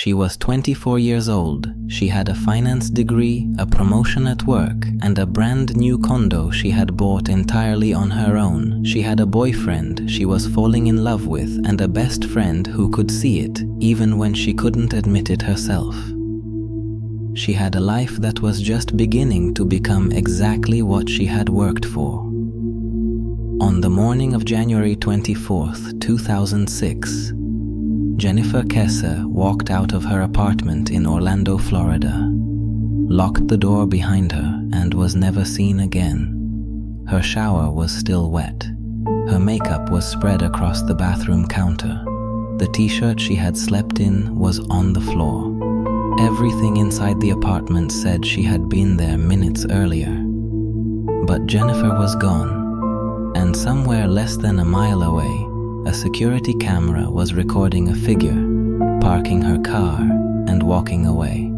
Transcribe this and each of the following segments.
She was 24 years old. She had a finance degree, a promotion at work, and a brand new condo she had bought entirely on her own. She had a boyfriend she was falling in love with and a best friend who could see it, even when she couldn't admit it herself. She had a life that was just beginning to become exactly what she had worked for. On the morning of January 24th, 2006, Jennifer Kesse walked out of her apartment in Orlando, Florida, locked the door behind her, and was never seen again. Her shower was still wet. Her makeup was spread across the bathroom counter. The t-shirt she had slept in was on the floor. Everything inside the apartment said she had been there minutes earlier. But Jennifer was gone, and somewhere less than a mile away, a security camera was recording a figure, parking her car and walking away.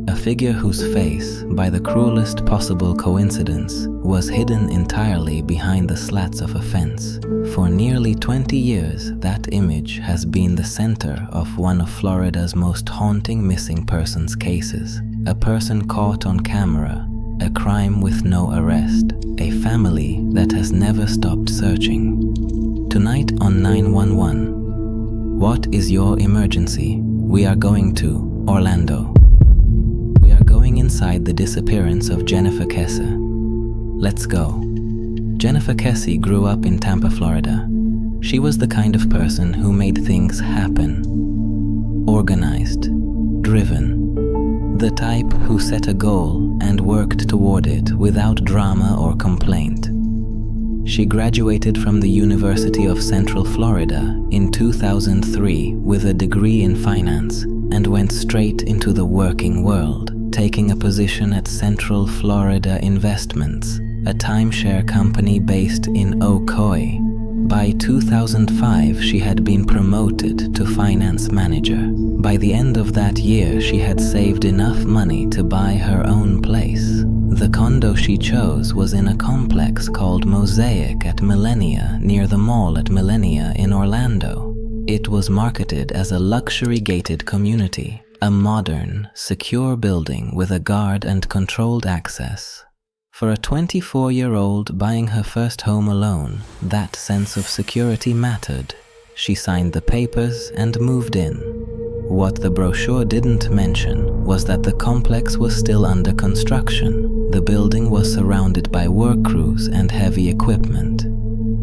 A figure whose face, by the cruelest possible coincidence, was hidden entirely behind the slats of a fence. For nearly 20 years, that image has been the center of one of Florida's most haunting missing persons cases. A person caught on camera, a crime with no arrest, a family that has never stopped searching. Tonight on 911, what is your emergency? We are going to Orlando. We are going inside the disappearance of Jennifer Kesse. Let's go. Jennifer Kesse grew up in Tampa, Florida. She was the kind of person who made things happen. Organized, driven. The type who set a goal and worked toward it without drama or complaint. She graduated from the University of Central Florida in 2003 with a degree in finance and went straight into the working world, taking a position at Central Florida Investments, a timeshare company based in Ocoee. By 2005, she had been promoted to finance manager. By the end of that year, she had saved enough money to buy her own place. The condo she chose was in a complex called Mosaic at Millenia, near the mall at Millenia in Orlando. It was marketed as a luxury gated community, a modern, secure building with a guard and controlled access. For a 24-year-old buying her first home alone, that sense of security mattered. She signed the papers and moved in. What the brochure didn't mention was that the complex was still under construction. The building was surrounded by work crews and heavy equipment.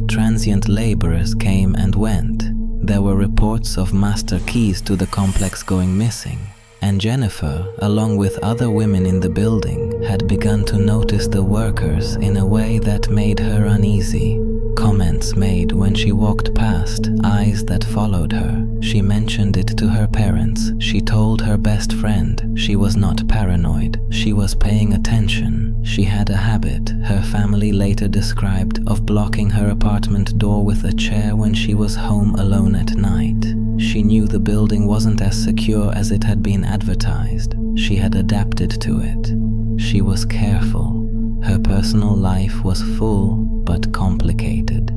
Transient laborers came and went. There were reports of master keys to the complex going missing, and Jennifer, along with other women in the building, had begun to notice the workers in a way that made her uneasy. Comments made when she walked past, eyes that followed her. She mentioned it to her parents. She told her best friend she was not paranoid. She was paying attention. She had a habit, her family later described, of blocking her apartment door with a chair when she was home alone at night. She knew the building wasn't as secure as it had been advertised. She had adapted to it. She was careful. Her personal life was full but complicated.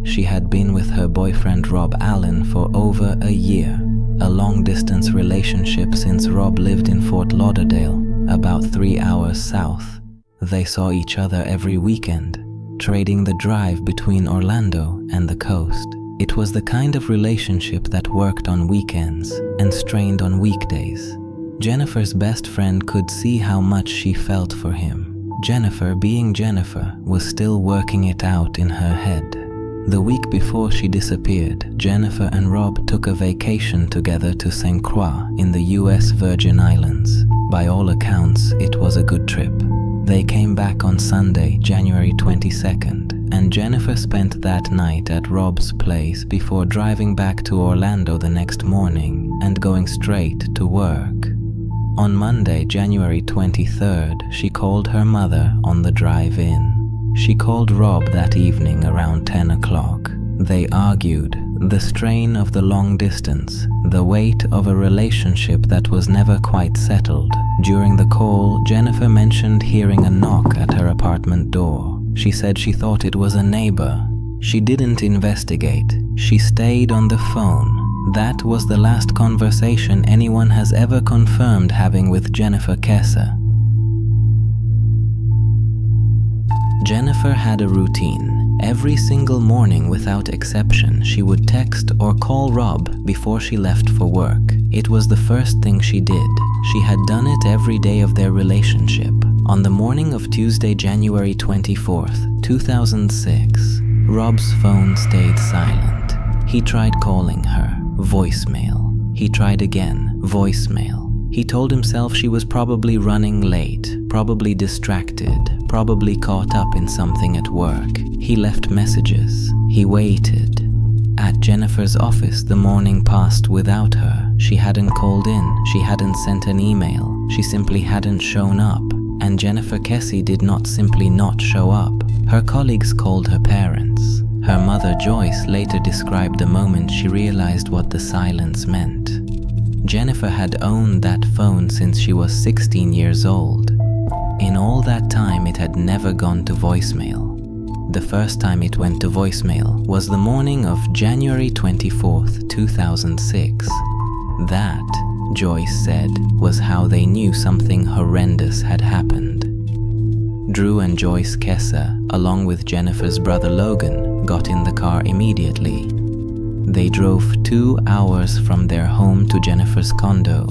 She had been with her boyfriend Rob Allen for over a year, a long-distance relationship since Rob lived in Fort Lauderdale, about 3 hours south. They saw each other every weekend, trading the drive between Orlando and the coast. It was the kind of relationship that worked on weekends and strained on weekdays. Jennifer's best friend could see how much she felt for him. Jennifer, being Jennifer, was still working it out in her head. The week before she disappeared, Jennifer and Rob took a vacation together to St. Croix in the US Virgin Islands. By all accounts, it was a good trip. They came back on Sunday, January 22nd, and Jennifer spent that night at Rob's place before driving back to Orlando the next morning and going straight to work. On Monday, January 23rd, she called her mother on the drive in. She called Rob that evening around 10 o'clock. They argued. The strain of the long distance, the weight of a relationship that was never quite settled. During the call, Jennifer mentioned hearing a knock at her apartment door. She said she thought it was a neighbor. She didn't investigate. She stayed on the phone. That was the last conversation anyone has ever confirmed having with Jennifer Kesse. Jennifer had a routine. Every single morning without exception, she would text or call Rob before she left for work. It was the first thing she did. She had done it every day of their relationship. On the morning of Tuesday, January 24th, 2006, Rob's phone stayed silent. He tried calling her. Voicemail. He tried again. Voicemail. He told himself she was probably running late, probably distracted, probably caught up in something at work. He left messages. He waited. At Jennifer's office, the morning passed without her. She hadn't called in. She hadn't sent an email. She simply hadn't shown up. And Jennifer Kesse did not simply not show up. Her colleagues called her parents. Her mother Joyce later described the moment she realized what the silence meant. Jennifer had owned that phone since she was 16 years old. In all that time, it had never gone to voicemail. The first time it went to voicemail was the morning of January 24th, 2006. That, Joyce said, was how they knew something horrendous had happened. Drew and Joyce Kesse, along with Jennifer's brother Logan, got in the car immediately. They drove 2 hours from their home to Jennifer's condo.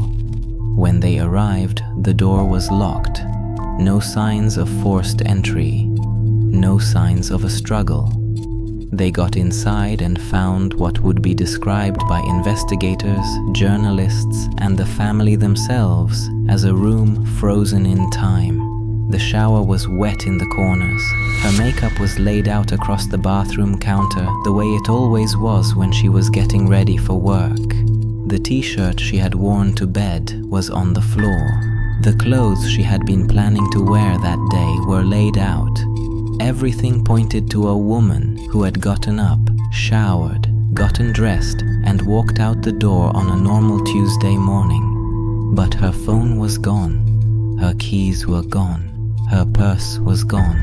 When they arrived, the door was locked. No signs of forced entry. No signs of a struggle. They got inside and found what would be described by investigators, journalists, and the family themselves as a room frozen in time. The shower was wet in the corners. Her makeup was laid out across the bathroom counter the way it always was when she was getting ready for work. The t-shirt she had worn to bed was on the floor. The clothes she had been planning to wear that day were laid out. Everything pointed to a woman who had gotten up, showered, gotten dressed, and walked out the door on a normal Tuesday morning. But her phone was gone. Her keys were gone. Her purse was gone.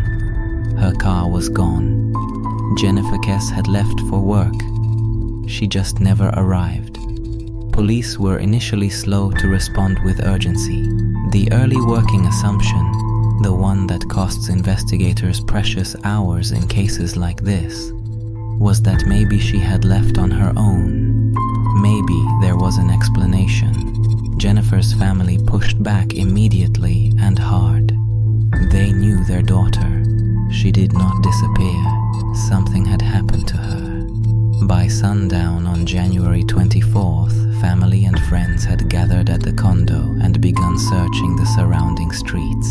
Her car was gone. Jennifer Kesse had left for work. She just never arrived. Police were initially slow to respond with urgency. The early working assumption, the one that costs investigators precious hours in cases like this, was that maybe she had left on her own. Maybe there was an explanation. Jennifer's family pushed back immediately and hard. They knew their daughter. She did not disappear. Something had happened to her. By sundown on January 24th, family and friends had gathered at the condo and begun searching the surrounding streets.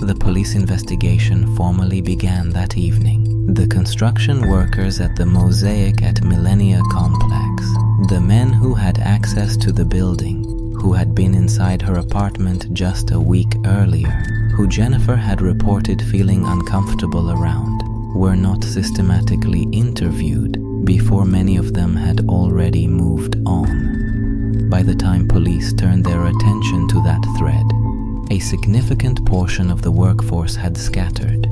The police investigation formally began that evening. The construction workers at the Mosaic at Millennia Complex, the men who had access to the building, who had been inside her apartment just a week earlier, who Jennifer had reported feeling uncomfortable around, were not systematically interviewed before many of them had already moved on. By the time police turned their attention to that thread, a significant portion of the workforce had scattered.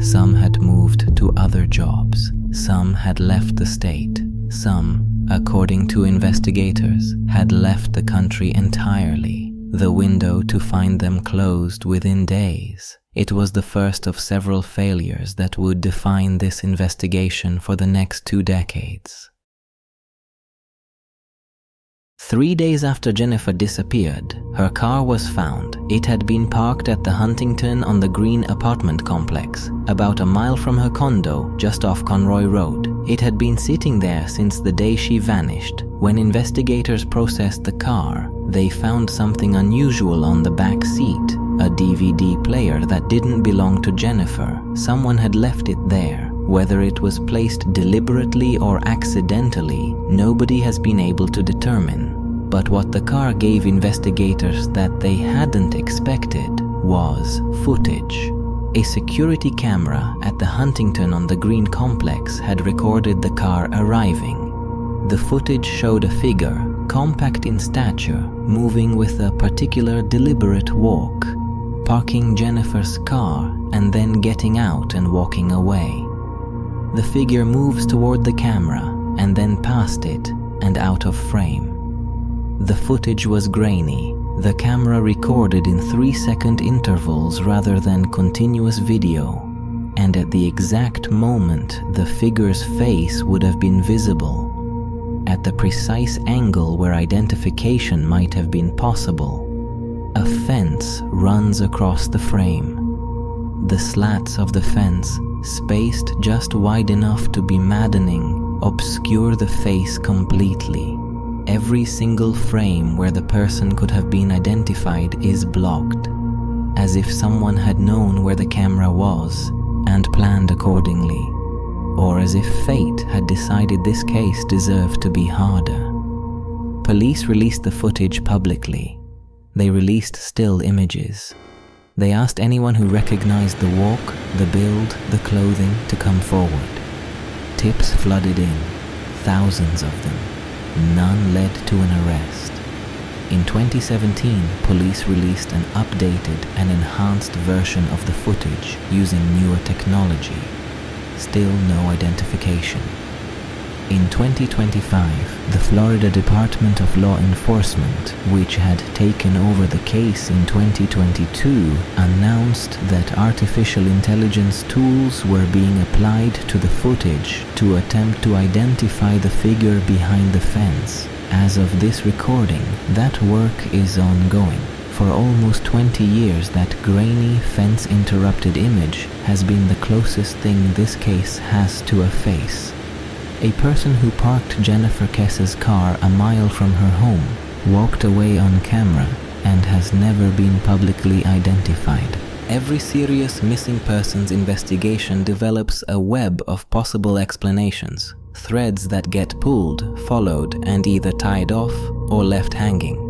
Some had moved to other jobs. Some had left the state. Some, according to investigators, had left the country entirely. The window to find them closed within days. It was the first of several failures that would define this investigation for the next 2 decades. 3 days after Jennifer disappeared, her car was found. It had been parked at the Huntington on the Green apartment complex, about a mile from her condo, just off Conroy Road. It had been sitting there since the day she vanished. When investigators processed the car, they found something unusual on the back seat, a DVD player that didn't belong to Jennifer. Someone had left it there. Whether it was placed deliberately or accidentally, nobody has been able to determine. But what the car gave investigators that they hadn't expected was footage. A security camera at the Huntington on the Green complex had recorded the car arriving. The footage showed a figure, compact in stature, moving with a particular deliberate walk, parking Jennifer's car and then getting out and walking away. The figure moves toward the camera and then past it and out of frame. The footage was grainy. The camera recorded in 3-second intervals rather than continuous video, and at the exact moment the figure's face would have been visible, at the precise angle where identification might have been possible. A fence runs across the frame. The slats of the fence, spaced just wide enough to be maddening, obscure the face completely. Every single frame where the person could have been identified is blocked, as if someone had known where the camera was and planned accordingly, or as if fate had decided this case deserved to be harder. Police released the footage publicly. They released still images. They asked anyone who recognized the walk, the build, the clothing to come forward. Tips flooded in, thousands of them. None led to an arrest. In 2017, police released an updated and enhanced version of the footage using newer technology. Still no identification. In 2025, the Florida Department of Law Enforcement, which had taken over the case in 2022, announced that artificial intelligence tools were being applied to the footage to attempt to identify the figure behind the fence. As of this recording, that work is ongoing. For almost 20 years, that grainy, fence-interrupted image has been the closest thing this case has to a face. A person who parked Jennifer Kesse's car a mile from her home walked away on camera and has never been publicly identified. Every serious missing persons investigation develops a web of possible explanations, threads that get pulled, followed, and either tied off or left hanging.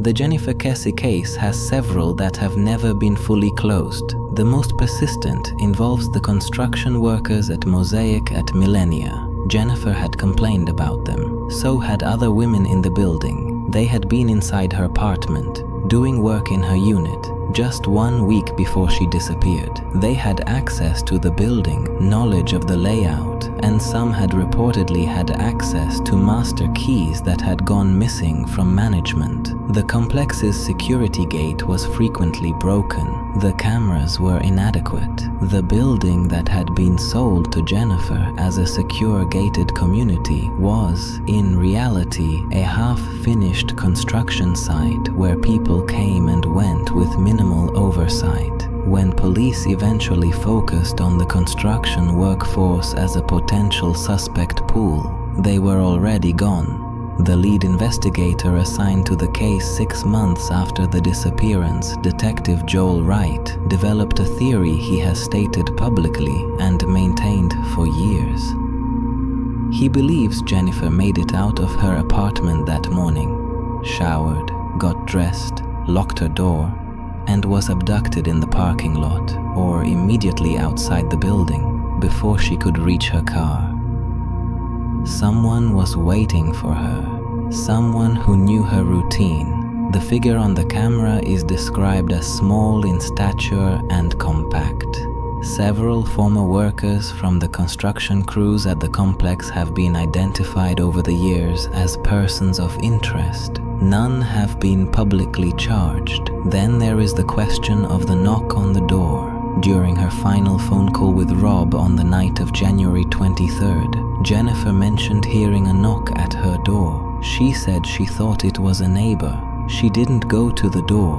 The Jennifer Kesse case has several that have never been fully closed. The most persistent involves the construction workers at Mosaic at Millennia. Jennifer had complained about them. So had other women in the building. They had been inside her apartment, doing work in her unit, just 1 week before she disappeared. They had access to the building, knowledge of the layout, and some had reportedly had access to master keys that had gone missing from management. The complex's security gate was frequently broken. The cameras were inadequate. The building that had been sold to Jennifer as a secure gated community was, in reality, a half-finished construction site where people came and went with minimal oversight. When police eventually focused on the construction workforce as a potential suspect pool, they were already gone. The lead investigator assigned to the case 6 months after the disappearance, Detective Joel Wright, developed a theory he has stated publicly and maintained for years. He believes Jennifer made it out of her apartment that morning, showered, got dressed, locked her door, and was abducted in the parking lot or immediately outside the building before she could reach her car. Someone was waiting for her, someone who knew her routine. The figure on the camera is described as small in stature and compact. Several former workers from the construction crews at the complex have been identified over the years as persons of interest. None have been publicly charged. Then there is the question of the knock on the door. During her final phone call with Rob on the night of January 23rd, Jennifer mentioned hearing a knock at her door. She said she thought it was a neighbor. She didn't go to the door,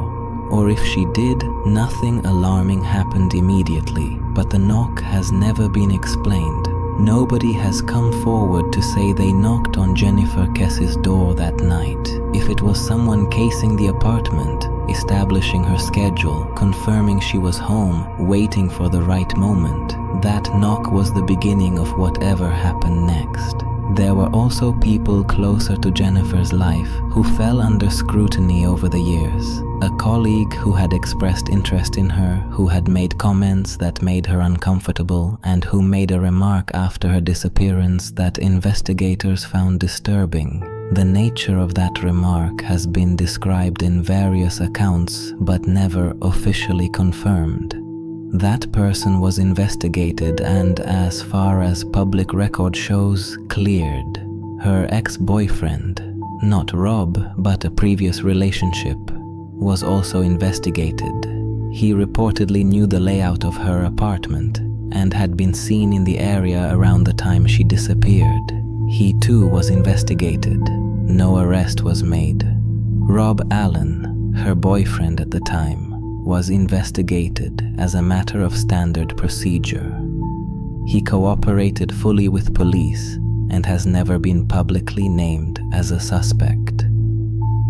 or if she did, nothing alarming happened immediately, but the knock has never been explained. Nobody has come forward to say they knocked on Jennifer Kesse's door that night. If it was someone casing the apartment, establishing her schedule, confirming she was home, waiting for the right moment, that knock was the beginning of whatever happened next. There were also people closer to Jennifer's life who fell under scrutiny over the years. A colleague who had expressed interest in her, who had made comments that made her uncomfortable, and who made a remark after her disappearance that investigators found disturbing. The nature of that remark has been described in various accounts but never officially confirmed. That person was investigated and, as far as public record shows, cleared. Her ex-boyfriend, not Rob, but a previous relationship, was also investigated. He reportedly knew the layout of her apartment and had been seen in the area around the time she disappeared. He too was investigated. No arrest was made. Rob Allen, her boyfriend at the time, was investigated as a matter of standard procedure. He cooperated fully with police and has never been publicly named as a suspect.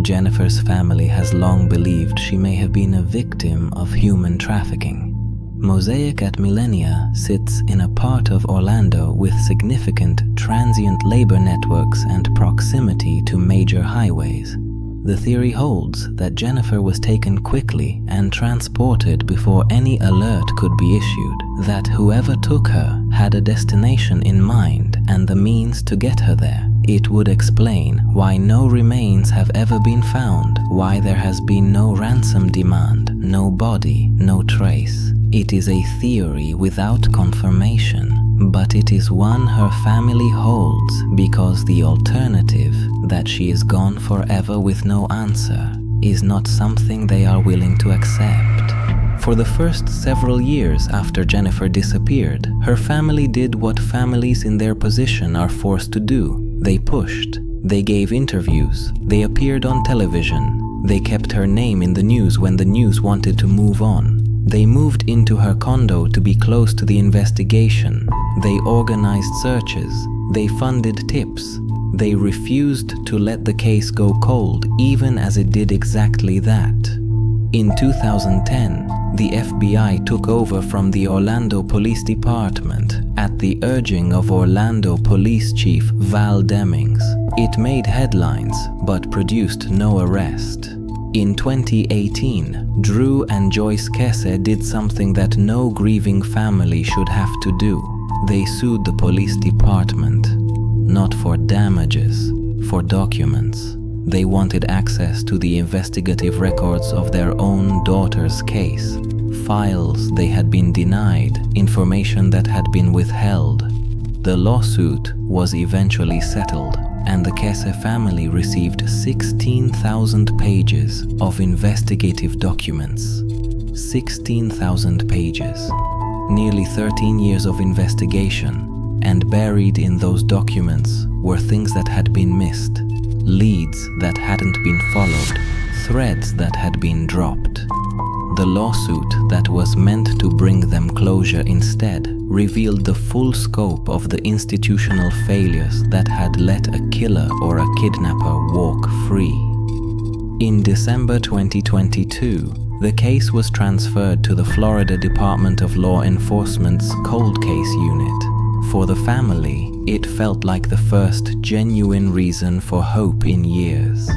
Jennifer's family has long believed she may have been a victim of human trafficking. Mosaic at Millenia sits in a part of Orlando with significant transient labor networks and proximity to major highways. The theory holds that Jennifer was taken quickly and transported before any alert could be issued, that whoever took her had a destination in mind and the means to get her there. It would explain why no remains have ever been found, why there has been no ransom demand, no body, no trace. It is a theory without confirmation, but it is one her family holds because the alternative, that she is gone forever with no answer, is not something they are willing to accept. For the first several years after Jennifer disappeared, her family did what families in their position are forced to do. They pushed. They gave interviews. They appeared on television. They kept her name in the news when the news wanted to move on. They moved into her condo to be close to the investigation. They organized searches. They funded tips. They refused to let the case go cold, even as it did exactly that. In 2010, the FBI took over from the Orlando Police Department at the urging of Orlando Police Chief Val Demings. It made headlines, but produced no arrest. In 2018, Drew and Joyce Kesse did something that no grieving family should have to do. They sued the police department, not for damages, for documents. They wanted access to the investigative records of their own daughter's case, files they had been denied, information that had been withheld. The lawsuit was eventually settled, and the Kesse family received 16,000 pages of investigative documents. 16,000 pages. Nearly 13 years of investigation, and buried in those documents were things that had been missed, leads that hadn't been followed, threads that had been dropped. The lawsuit that was meant to bring them closure instead revealed the full scope of the institutional failures that had let a killer or a kidnapper walk free. In December 2022, the case was transferred to the Florida Department of Law Enforcement's Cold Case Unit. For the family, it felt like the first genuine reason for hope in years.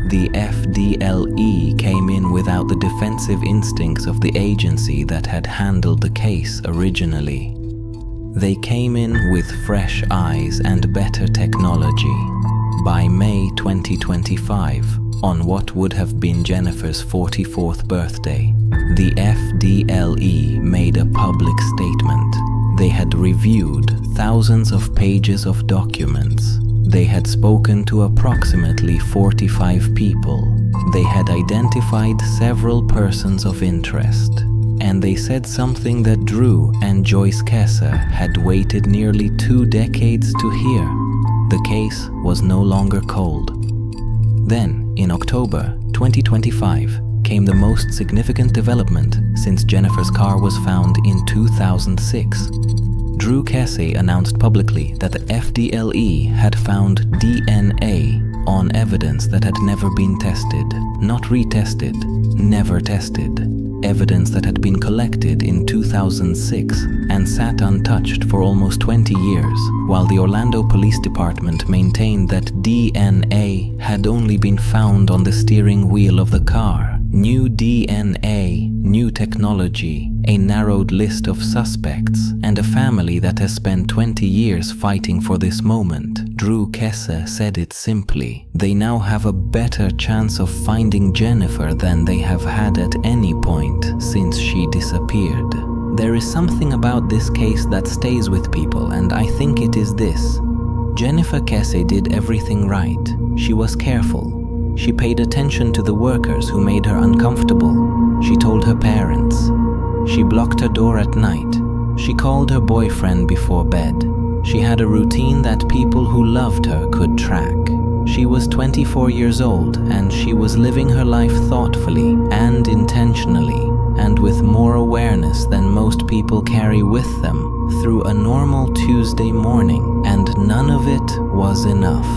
The FDLE came in without the defensive instincts of the agency that had handled the case originally. They came in with fresh eyes and better technology. By May 2025, on what would have been Jennifer's 44th birthday, the FDLE made a public statement. They had reviewed thousands of pages of documents. They had spoken to approximately 45 people. They had identified several persons of interest. And they said something that Drew and Joyce Kesse had waited nearly 2 decades to hear. The case was no longer cold. Then, in October 2025, came the most significant development since Jennifer's car was found in 2006. Drew Kesse announced publicly that the FDLE had found DNA on evidence that had never been tested, not retested, never tested. Evidence that had been collected in 2006 and sat untouched for almost 20 years, while the Orlando Police Department maintained that DNA had only been found on the steering wheel of the car. New DNA, new technology, a narrowed list of suspects, and a family that has spent 20 years fighting for this moment. Drew Kesse said it simply. They now have a better chance of finding Jennifer than they have had at any point since she disappeared. There is something about this case that stays with people, and I think it is this. Jennifer Kesse did everything right. She was careful. She paid attention to the workers who made her uncomfortable. She told her parents. She blocked her door at night. She called her boyfriend before bed. She had a routine that people who loved her could track. She was 24 years old and she was living her life thoughtfully and intentionally, and with more awareness than most people carry with them through a normal Tuesday morning. And none of it was enough,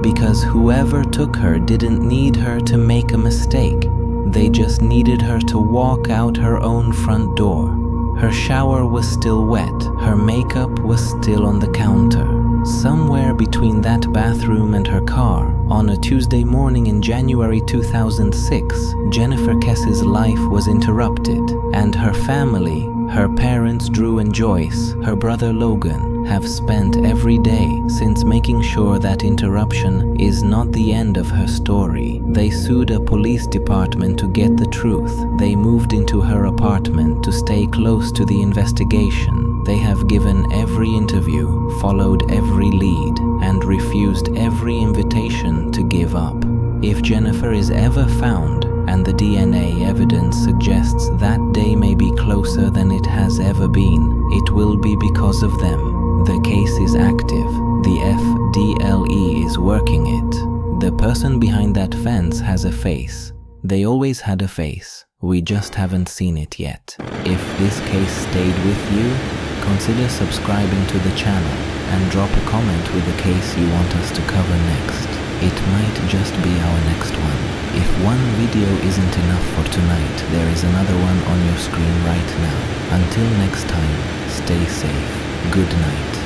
because whoever took her didn't need her to make a mistake. They just needed her to walk out her own front door. Her shower was still wet, her makeup was still on the counter. Somewhere between that bathroom and her car, on a Tuesday morning in January 2006, Jennifer Kesse's life was interrupted, and her family, her parents Drew and Joyce, her brother Logan, have spent every day since making sure that interruption is not the end of her story. They sued a police department to get the truth. They moved into her apartment to stay close to the investigation. They have given every interview, followed every lead, and refused every invitation to give up. If Jennifer is ever found, and the DNA evidence suggests that day may be closer than it has ever been, it will be because of them. The case is active. The FDLE is working it. The person behind that fence has a face. They always had a face. We just haven't seen it yet. If this case stayed with you, consider subscribing to the channel and drop a comment with the case you want us to cover next. It might just be our next one. If one video isn't enough for tonight, there is another one on your screen right now. Until next time, stay safe. Good night.